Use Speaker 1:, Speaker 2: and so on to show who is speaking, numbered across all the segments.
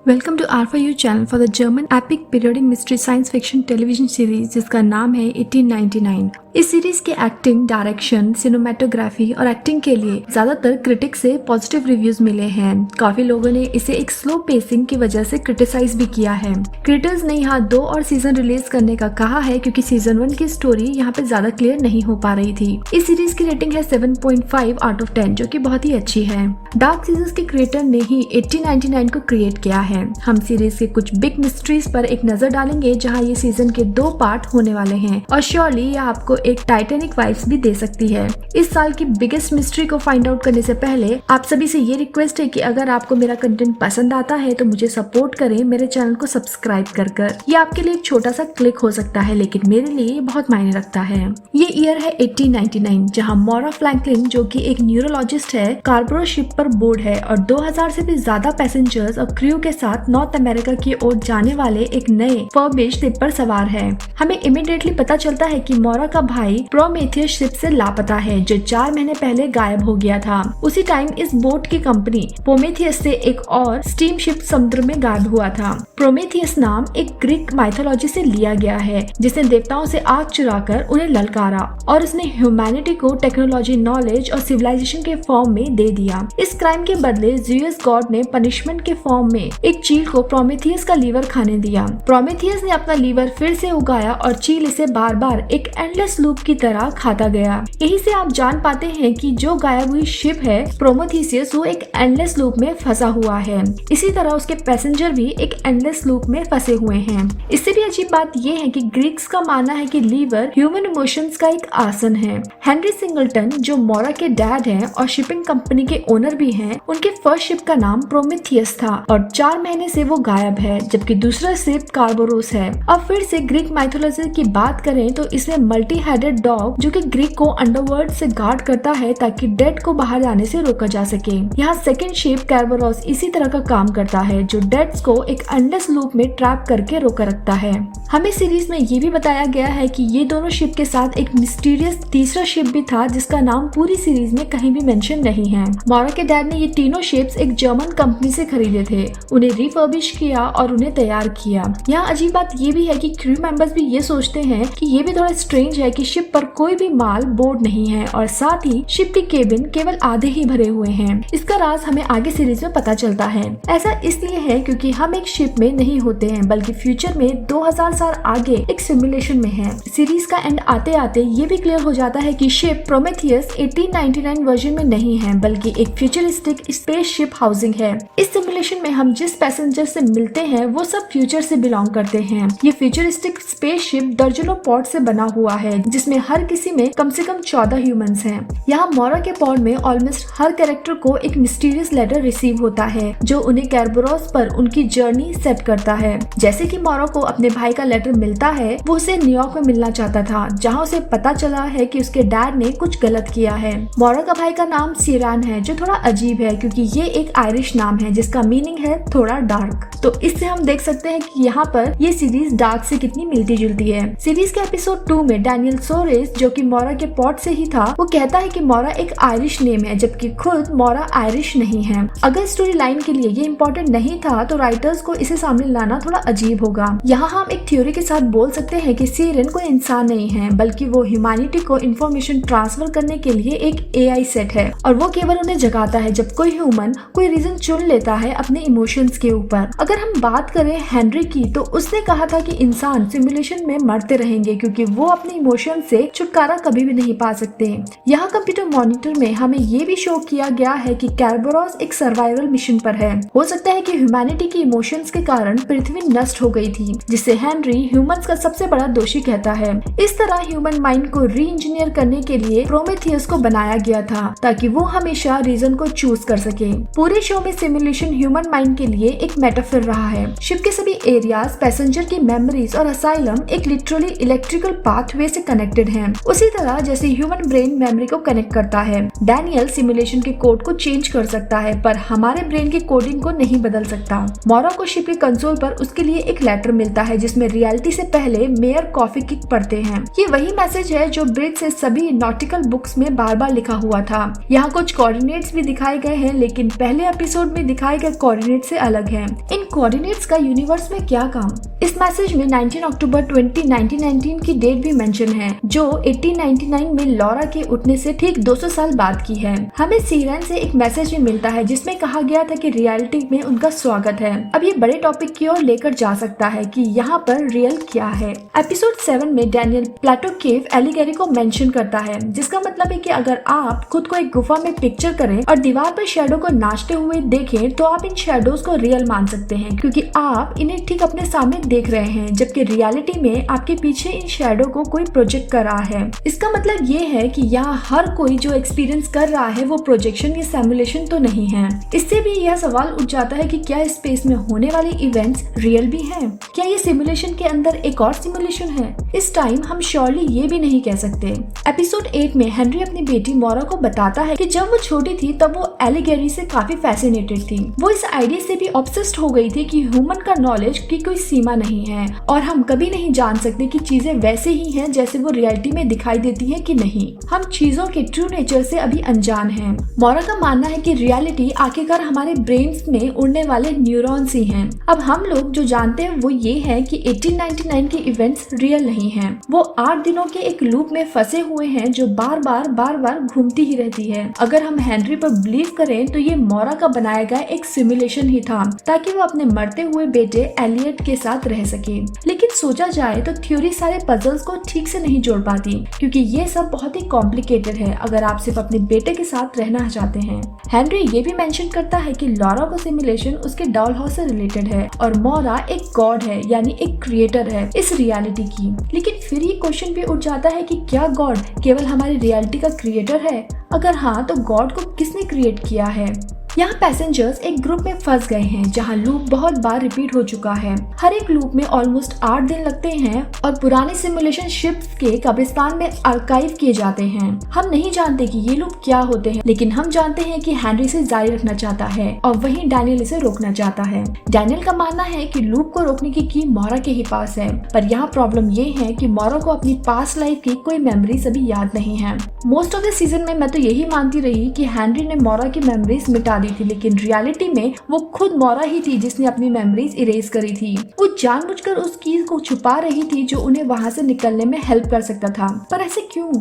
Speaker 1: Welcome to R4U channel for the German epic periodic mystery science fiction television series जिसका नाम है 1899। इस series के एक्टिंग, डायरेक्शन, सिनेमेटोग्राफी और एक्टिंग के लिए ज्यादातर क्रिटिक से पॉजिटिव रिव्यूज मिले हैं। काफी लोगों ने इसे एक स्लो पेसिंग की वजह से क्रिटिसाइज भी किया है। क्रिएटर्स ने यहाँ 2 और सीजन रिलीज करने का कहा है क्योंकि सीजन 1 की स्टोरी यहाँ पे ज्यादा क्लियर नहीं हो पा रही थी। इस सीरीज की रेटिंग है 7.5 आउट ऑफ 10 जो कि बहुत ही अच्छी है। डार्क सीजन्स के क्रिएटर ने ही 1899 को क्रिएट किया है। हम सीरीज के कुछ बिग मिस्ट्रीज पर एक नजर डालेंगे जहाँ ये सीजन के 2 पार्ट होने वाले हैं और श्योरली ये आपको एक टाइटैनिक वाइब्स भी दे सकती है। इस साल की बिगेस्ट मिस्ट्री को फाइंड आउट करने से पहले आप सभी से ये रिक्वेस्ट है कि अगर आपको मेरा कंटेंट पसंद आता है तो मुझे सपोर्ट करें मेरे चैनल को सब्सक्राइब कर। ये आपके लिए एक छोटा सा क्लिक हो सकता है लेकिन मेरे लिए ये बहुत मायने रखता है। ये ईयर है 1899 जहाँ मोरा फ्रैंकलिन जो कि एक न्यूरोलॉजिस्ट है कार्बरो शिप पर बोर्ड है और 2000 से भी ज्यादा पैसेंजर्स और क्रू के साथ नॉर्थ अमेरिका की ओर जाने वाले एक नए फर्बिश शिप पर सवार है। हमें इमीडिएटली पता चलता है कि मोरा का भाई प्रोमेथियस शिप से लापता है जो 4 महीने पहले गायब हो गया था। उसी टाइम इस बोट की कंपनी प्रोमेथियस से एक और स्टीम शिप समुद्र में गायब हुआ था। प्रोमेथियस नाम एक ग्रीक माइथोलॉजी से लिया गया है जिसने देवताओं से आग चुराकर उन्हें ललकारा और उसने ह्यूमैनिटी को टेक्नोलॉजी, नॉलेज और सिविलाइजेशन के फॉर्म में दे दिया। इस क्राइम के बदले ज़्यूस गॉड ने पनिशमेंट के फॉर्म में एक चील को प्रोमेथियस का लीवर खाने दिया। प्रोमेथियस ने अपना लीवर फिर से उगाया और चील इसे बार बार एक एंडलेस लूप की तरह खाता गया। यही से आप जान पाते हैं कि जो गायब हुई शिप है प्रोमेथियस वो एक एंडलेस लूप में फंसा हुआ है। इसी तरह उसके पैसेंजर भी एक एंडलेस लूप में फंसे हुए हैं। इससे भी अजीब बात ये है कि ग्रीक्स का मानना है कि लीवर ह्यूमन इमोशंस का एक आसन है। हेनरी सिंगलटन जो मोरा के डैड हैं और शिपिंग कंपनी के ओनर भी हैं, उनके फर्स्ट शिप का नाम प्रोमेथियस था और 4 महीने से वो गायब है जबकि दूसरा शिप कार्बोरोस है। अब फिर से ग्रीक माइथोलॉजी की बात करें तो इसमें मल्टी हेडेड डॉग जो कि ग्रीक को अंडरवर्ल्ड से गार्ड करता है ताकि डेड को बाहर जाने से रोका जा सके। यहाँ सेकंड शिप कार्बोरोस इसी तरह का काम करता है जो डेड्स को एक एंडलेस लूप में ट्रैप करके रोका रखता है। हमें सीरीज में ये भी बताया गया है कि ये दोनों शिप के साथ एक मिस्टीरियस तीसरा शिप भी था जिसका नाम पूरी सीरीज में कहीं भी मेंशन नहीं है। मोरा के डैड ने ये तीनों शिप्स एक जर्मन कंपनी से खरीदे थे, उन्हें रिफर्बिश किया और उन्हें तैयार किया। यहाँ अजीब बात ये भी है कि क्रू मेंबर्स भी ये सोचते हैं कि ये भी थोड़ा स्ट्रेंज है कि शिप पर कोई भी माल बोर्ड नहीं है और साथ ही शिप की केबिन केवल आधे ही भरे हुए हैं। इसका राज हमें आगे सीरीज में पता चलता है। ऐसा इसलिए है क्योंकि हम एक शिप में नहीं होते हैं बल्कि फ्यूचर में 2000 साल आगे एक सिमुलेशन में है। सीरीज का एंड आते आते ये भी क्लियर हो जाता है कि शिप प्रोमेथियस 1899 वर्जन में नहीं है बल्कि एक फ्यूचरिस्टिक स्पेस शिप हाउसिंग है। इस सिमुलेशन में हम जिस पैसेंजर से मिलते हैं वो सब फ्यूचर से बिलोंग करते हैं। ये फ्यूचरिस्टिक स्पेस शिप दर्जनों पॉड से बना हुआ है जिसमें हर किसी में कम से कम 14 ह्यूमंस हैं। यहाँ मोरा के पॉड में ऑलमोस्ट हर कैरेक्टर को एक मिस्टीरियस लेटर रिसीव होता है जो उन्हें कैरबोरोस पर उनकी जर्नी सेट करता है। जैसे कि मोरा को अपने भाई का लेटर मिलता है, वो उसे न्यूयॉर्क में मिलना चाहता था जहाँ उसे पता चला है कि उसके डैड ने कुछ गलत किया है। मोरा का भाई का नाम सिरान है जो थोड़ा अजीब है क्योंकि ये एक आयरिश नाम है जिसका मीनिंग है थोड़ा डार्क। तो इससे हम देख सकते हैं कि यहाँ पर ये सीरीज डार्क से कितनी मिलती जुलती है। सीरीज के एपिसोड 2 में डैनियल सोरेस जो कि मोरा के पॉड से ही था, वो कहता है कि मोरा एक आयरिश नेम है जबकि खुद मोरा आयरिश नहीं है। अगर स्टोरी लाइन के लिए ये इम्पोर्टेंट नहीं था तो राइटर्स को इसे सामने लाना थोड़ा अजीब होगा। यहाँ हम एक थ्योरी के साथ बोल सकते हैं कि सिरेन कोई इंसान नहीं है बल्कि वो ह्यूमैनिटी को इन्फॉर्मेशन ट्रांसफर करने के लिए एक AI सेट है और वो केवल उन्हें जगाता है जब कोई ह्यूमन कोई रीजन चुन लेता है अपने इमोशंस के ऊपर। अगर हम बात करें हेनरी की तो उसने कहा था कि इंसान सिमुलेशन में मरते रहेंगे क्योंकि वो अपने इमोशन से छुटकारा कभी भी नहीं पा सकते। यहाँ कंप्यूटर मॉनिटर में हमें ये भी शो किया गया है कि कैरबोरोस एक सर्वाइवल मिशन पर है। हो सकता है कि ह्यूमैनिटी की इमोशंस के कारण पृथ्वी नष्ट हो गई थी जिसे हेनरी ह्यूमंस का सबसे बड़ा दोषी कहता है। इस तरह ह्यूमन माइंड को री इंजीनियर करने के लिए प्रोमेथियस को बनाया गया था ताकि वो हमेशा रीजन को चूज कर सके। पूरे शो में सिमुलेशन ह्यूमन माइंड के लिए एक मेटाफर रहा है। शिप के सभी एरियाज, पैसेंजर की मेमोरीज और असाइलम एक लिटरली इलेक्ट्रिकल पाथवे से कनेक्टेड हैं। उसी तरह जैसे ह्यूमन ब्रेन मेमोरी को कनेक्ट करता है, डैनियल सिमुलेशन के कोड को चेंज कर सकता है पर हमारे ब्रेन की कोडिंग को नहीं बदल सकता। मोरा को शिप के कंसोल पर उसके लिए एक लेटर मिलता है जिसमें रियलिटी से पहले मेयर कॉफी किक पढ़ते हैं। ये वही मैसेज है जो ब्रिज से सभी नॉटिकल बुक्स में बार बार लिखा हुआ था। यहाँ कुछ कोऑर्डिनेट्स भी दिखाए गए हैं लेकिन पहले एपिसोड में दिखाए गए कोऑर्डिनेट से अलग है। इन कोऑर्डिनेट्स का यूनिवर्स में क्या काम? इस मैसेज में 19 अक्टूबर 1919 की डेट भी मेंशन है जो 1899 में लॉरा के उठने से ठीक 200 साल बाद की है। हमें सीरन से एक मैसेज भी मिलता है जिसमें कहा गया था कि रियलिटी में उनका स्वागत है। अब ये बड़े टॉपिक की ओर लेकर जा सकता है कि यहाँ पर रियल क्या है। एपिसोड 7 में डैनियल प्लेटो केव एलिगेरी को मेंशन करता है जिसका मतलब है कि अगर आप खुद को एक गुफा में पिक्चर करें और दीवार पर शैडो को नाचते हुए देखें तो आप इन शैडोज को रियल मान सकते हैं क्योंकि आप इन्हें ठीक अपने सामने देख रहे हैं, जबकि रियलिटी में आपके पीछे इन शैडो को कोई प्रोजेक्ट कर रहा है। इसका मतलब ये है कि यहाँ हर कोई जो एक्सपीरियंस कर रहा है वो प्रोजेक्शन या सिमुलेशन तो नहीं है। इससे भी यह सवाल उठ जाता है कि क्या स्पेस में होने वाले इवेंट्स रियल भी हैं? क्या ये सिमुलेशन के अंदर एक और सिमुलेशन है? इस टाइम हम श्योरली ये भी नहीं कह सकते। एपिसोड 8 में हेनरी अपनी बेटी मोरा को बताता है कि जब वो छोटी थी तब वो एलिगेरी से काफी फैसिनेटेड थी। वो इस आइडिया से भी ऑब्सेस्ड हो गई थी कि ह्यूमन का नॉलेज की कोई सीमा नहीं है और हम कभी नहीं जान सकते कि चीजें वैसे ही हैं जैसे वो रियलिटी में दिखाई देती हैं कि नहीं। हम चीजों के ट्रू नेचर से अभी अनजान हैं। मोरा का मानना है कि रियलिटी आखिरकार हमारे ब्रेन्स में उड़ने वाले न्यूरॉन्स ही हैं। अब हम लोग जो जानते हैं वो ये है कि 1899 के इवेंट्स रियल नहीं हैं। वो 8 दिनों के एक लूप में फंसे हुए हैं जो बार बार घूमती ही रहती है। अगर हम हेनरी पर बिलीव करें तो ये मोरा का बनाया गया एक सिमुलेशन ही था ताकि वो अपने मरते हुए बेटे एलियट के साथ रह सके। लेकिन सोचा जाए तो थ्योरी सारे पजल्स को ठीक से नहीं जोड़ पाती क्योंकि ये सब बहुत ही कॉम्प्लिकेटेड है अगर आप सिर्फ अपने बेटे के साथ रहना चाहते हैं। हेनरी ये भी मेंशन करता है कि लॉरा का सिमुलेशन उसके डॉल हाउस से रिलेटेड है और मोरा एक गॉड है यानी एक क्रिएटर है इस रियलिटी की। लेकिन फिर ये क्वेश्चन भी उठ जाता है कि क्या गॉड केवल हमारी रियलिटी का क्रिएटर है? अगर हाँ तो गॉड को किसने क्रिएट किया है? यहाँ पैसेंजर्स एक ग्रुप में फंस गए हैं जहाँ लूप बहुत बार रिपीट हो चुका है। हर एक लूप में ऑलमोस्ट 8 दिन लगते हैं और पुराने सिमुलेशन शिप्स के कब्रिस्तान में आर्काइव किए जाते हैं। हम नहीं जानते कि ये लूप क्या होते हैं लेकिन हम जानते हैं कि हेनरी इसे जारी रखना चाहता है और वहीं डैनियल इसे रोकना चाहता है। डैनियल का मानना है कि लूप को रोकने की की मोरा के ही पास है पर यहाँ प्रॉब्लम ये है कि मोरा को अपनी पास्ट लाइफ की कोई मेमोरीज अभी याद नहीं है। मोस्ट ऑफ द सीजन में मैं तो यही मानती रही कि हेनरी ने मोरा की मेमोरीज मिटा दी थी लेकिन रियलिटी में वो खुद मोरा ही थी जिसने अपनी मेमोरीज इरेज करी थी। वो जानबूझकर उस कीज को छुपा रही थी जो उन्हें वहाँ से निकलने में हेल्प कर सकता था। पर ऐसे क्यों?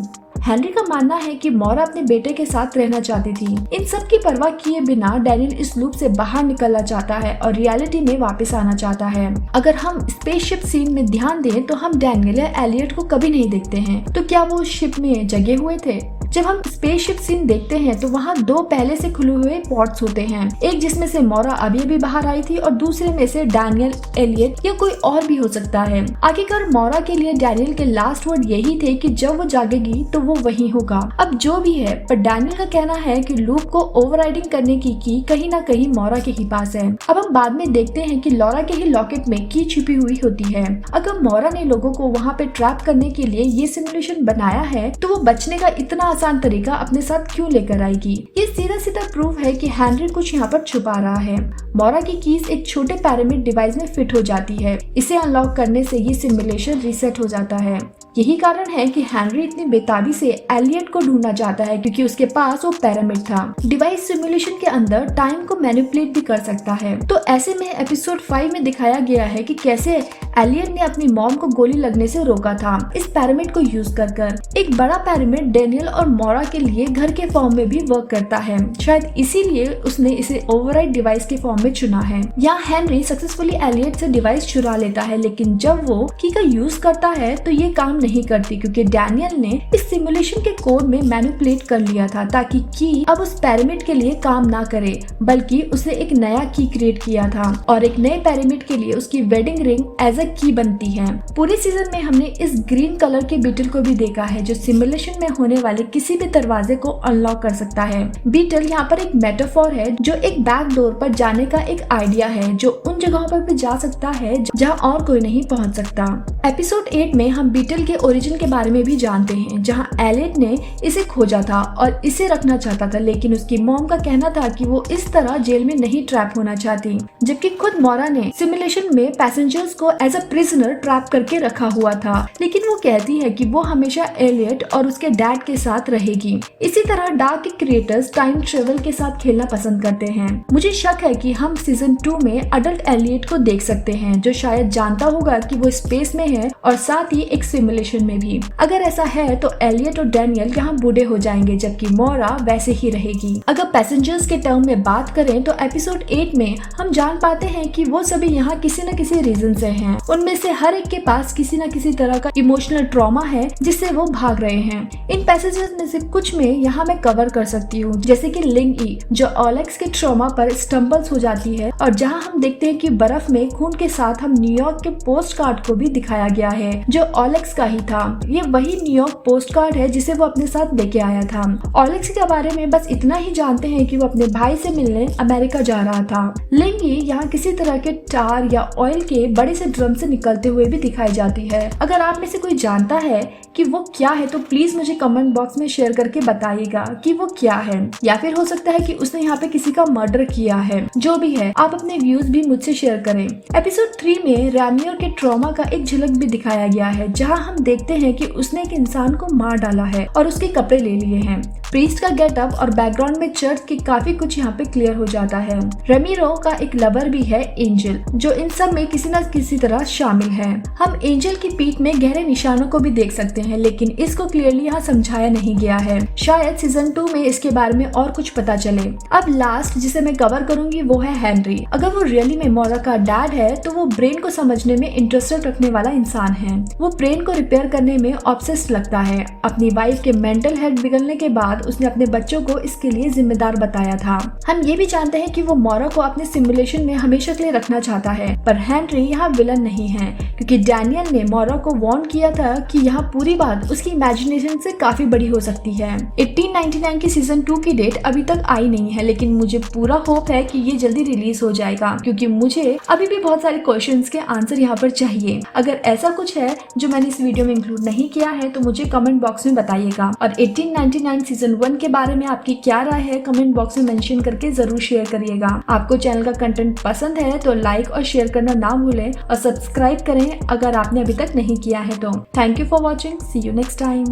Speaker 1: हेनरी का मानना है कि मोरा अपने बेटे के साथ रहना चाहती थी। इन सब की परवाह किए बिना डैनियल इस लूप से बाहर निकलना चाहता है और रियलिटी में वापस आना चाहता है। अगर हम स्पेसशिप सीन में ध्यान दें तो हम डैनियल या एलियट को कभी नहीं देखते हैं। तो क्या वो शिप में जगे हुए थे? जब हम स्पेसशिप सीन देखते हैं तो वहाँ 2 पहले से खुले हुए पॉट्स होते हैं, एक जिसमें से मोरा अभी बाहर आई थी और दूसरे में से डैनियल, एलियट या कोई और भी हो सकता है। आखिरकार मोरा के लिए डैनियल के लास्ट वर्ड यही थे कि जब वो जागेगी तो वो वही होगा। अब जो भी है पर डैनियल का कहना है कि लूप को ओवरराइडिंग करने की कहीं ना कहीं मोरा के ही पास है। अब हम बाद में देखते हैं कि लॉरा के ही लॉकेट में की छिपी हुई होती है। अगर मोरा ने लोगों को वहाँ पे ट्रैप करने के लिए ये सिमुलेशन बनाया है तो वो बचने का इतना आसान तरीका अपने साथ क्यों लेकर आएगी? ये सीधा प्रूफ है कि हेनरी कुछ यहाँ पर छुपा रहा है। मोरा की कीज एक छोटे पैरामिड डिवाइस में फिट हो जाती है। इसे अनलॉक करने से ये सिमुलेशन रीसेट हो जाता है। यही कारण है कि हेनरी इतनी बेताबी से एलियट को ढूंढना चाहता है क्योंकि उसके पास वो पैरामिड था। डिवाइस सिमुलेशन के अंदर टाइम को मैनिपुलेट भी कर सकता है। तो ऐसे में एपिसोड 5 में दिखाया गया है कि कैसे एलियट ने अपनी मॉम को गोली लगने से रोका था इस पैरामिड को यूज कर। एक बड़ा पैरामिड डैनियल और मोरा के लिए घर के फॉर्म में भी वर्क करता है। शायद इसीलिए उसने इसे ओवरराइड डिवाइस के फॉर्म में चुना है। यहाँ हेनरी सक्सेसफुली एलियट से डिवाइस चुरा लेता है लेकिन जब वो की का यूज करता है तो ये काम नहीं करती क्योंकि डैनियल ने इस सिमुलेशन के कोड में मैनिपुलेट कर लिया था ताकि की अब उस पैरामिड के लिए काम ना करे बल्कि उसने एक नया की क्रिएट किया था और एक नए पैरामिड के लिए उसकी वेडिंग रिंग एज अ की बनती है। पूरे सीजन में हमने इस ग्रीन कलर के बीटल को भी देखा है जो सिमुलेशन में होने वाले किसी भी दरवाजे को अनलॉक कर सकता है। बीटल यहाँ पर एक मेटाफोर है जो एक बैक डोर पर जाने का एक आइडिया है जो उन जगहों पर भी जा सकता है जहाँ और कोई नहीं पहुँच सकता। एपिसोड 8 में हम बीटल के ओरिजिन के बारे में भी जानते हैं, जहाँ एलियट ने इसे खोजा था और इसे रखना चाहता था, लेकिन उसकी मॉम का कहना था कि वो इस तरह जेल में नहीं ट्रैप होना चाहती, जबकि खुद मोरा ने सिमुलेशन में पैसेंजर्स को एज अ प्रिजनर ट्रैप करके रखा हुआ था, लेकिन वो कहती है कि वो हमेशा एलियट और उसके डैड के साथ रहेगी। इसी तरह डार्क के क्रिएटर्स टाइम ट्रेवल के साथ खेलना पसंद करते हैं। मुझे शक है कि हम सीजन 2 में अडल्ट एलियट को देख सकते हैं जो शायद जानता होगा कि वो स्पेस में है और साथ ही एक सिमुलेशन में भी। अगर ऐसा है तो एलियट और डैनियल यहाँ बूढ़े हो जाएंगे जबकि मोरा वैसे ही रहेगी। अगर पैसेंजर्स के टर्म में बात करें तो एपिसोड 8 में हम जान पाते हैं कि वो सभी यहाँ किसी न किसी रीजन से हैं। उनमें से हर एक के पास किसी न किसी तरह का इमोशनल ट्रॉमा है जिससे वो भाग रहे हैं। इन पैसेंजर्स में से कुछ में यहाँ मैं कवर कर सकती हूँ, जैसे कि लिंग ई जो ओलेक्स के ट्रॉमा पर स्टम्बल्स हो जाती है और जहाँ हम देखते हैं कि बर्फ में खून के साथ हम न्यूयॉर्क के पोस्ट कार्ड को भी दिखाया गया है जो ओलेक्स का ही था। ये वही न्यूयॉर्क पोस्ट कार्ड है जिसे वो अपने साथ लेके आया था। ओलेक्स के बारे में बस इतना ही जानते हैं कि वो अपने भाई से मिलने अमेरिका जा रहा था। लिंग ई यहाँ किसी तरह के टार या ऑयल के बड़े से ड्रम से निकलते हुए भी दिखाई जाती है। अगर आप में से कोई जानता है कि वो क्या है तो प्लीज मुझे कमेंट बॉक्स में शेयर करके बताइएगा कि वो क्या है, या फिर हो सकता है कि उसने यहाँ पे किसी का मर्डर किया है। जो भी है आप अपने व्यूज भी मुझसे शेयर करें। एपिसोड 3 में रैमियर के ट्रॉमा का एक झलक भी दिखाया गया है जहाँ हम देखते हैं कि उसने एक इंसान को मार डाला है और उसके कपड़े ले लिए हैं। प्रीस्ट का गेटअप और बैकग्राउंड में चर्च की काफी कुछ यहाँ पे क्लियर हो जाता है। रेमिरो का एक लवर भी है एंजल जो इन सब में किसी न किसी तरह शामिल है। हम एंजल की पीठ में गहरे निशानों को भी देख सकते हैं, लेकिन इसको क्लियरली यहाँ समझाया नहीं गया है। शायद सीजन 2 में इसके बारे में और कुछ पता चले। अब लास्ट जिसे मैं कवर करूंगी वो है हेनरी। अगर वो रियली में मोरा का डैड है तो वो ब्रेन को समझने में इंटरेस्टेड रखने वाला इंसान है। वो ब्रेन को रिपेयर करने में ऑब्सेस्ड लगता है। अपनी वाइफ के मेंटल हेल्थ बिगड़ने के बाद उसने अपने बच्चों को इसके लिए जिम्मेदार बताया था। हम ये भी जानते हैं कि वो मोरा को अपने सिमुलेशन में हमेशा के लिए रखना चाहता है, पर हेनरी यहाँ विलन नहीं है क्योंकि डैनियल ने मोरा को वार्न किया था कि यहाँ पूरी बात उसकी इमेजिनेशन से काफी बड़ी हो सकती है। 1899 की सीजन 2 की डेट अभी तक आई नहीं है, लेकिन मुझे पूरा होप है कि ये जल्दी रिलीज हो जाएगा क्योंकि मुझे अभी भी बहुत सारे क्वेश्चंस के आंसर यहाँ पर चाहिए। अगर ऐसा कुछ है जो मैंने इस वीडियो में इंक्लूड नहीं किया है तो मुझे कमेंट बॉक्स में बताइएगा। और 1899 सीजन 1 के बारे में आपकी क्या राय है कमेंट बॉक्स में मेंशन करके जरूर शेयर करिएगा। आपको चैनल का कंटेंट पसंद है तो लाइक और शेयर करना ना भूलें और सब्सक्राइब करें अगर आपने अभी तक नहीं किया है तो। Thank you for watching, see you next time.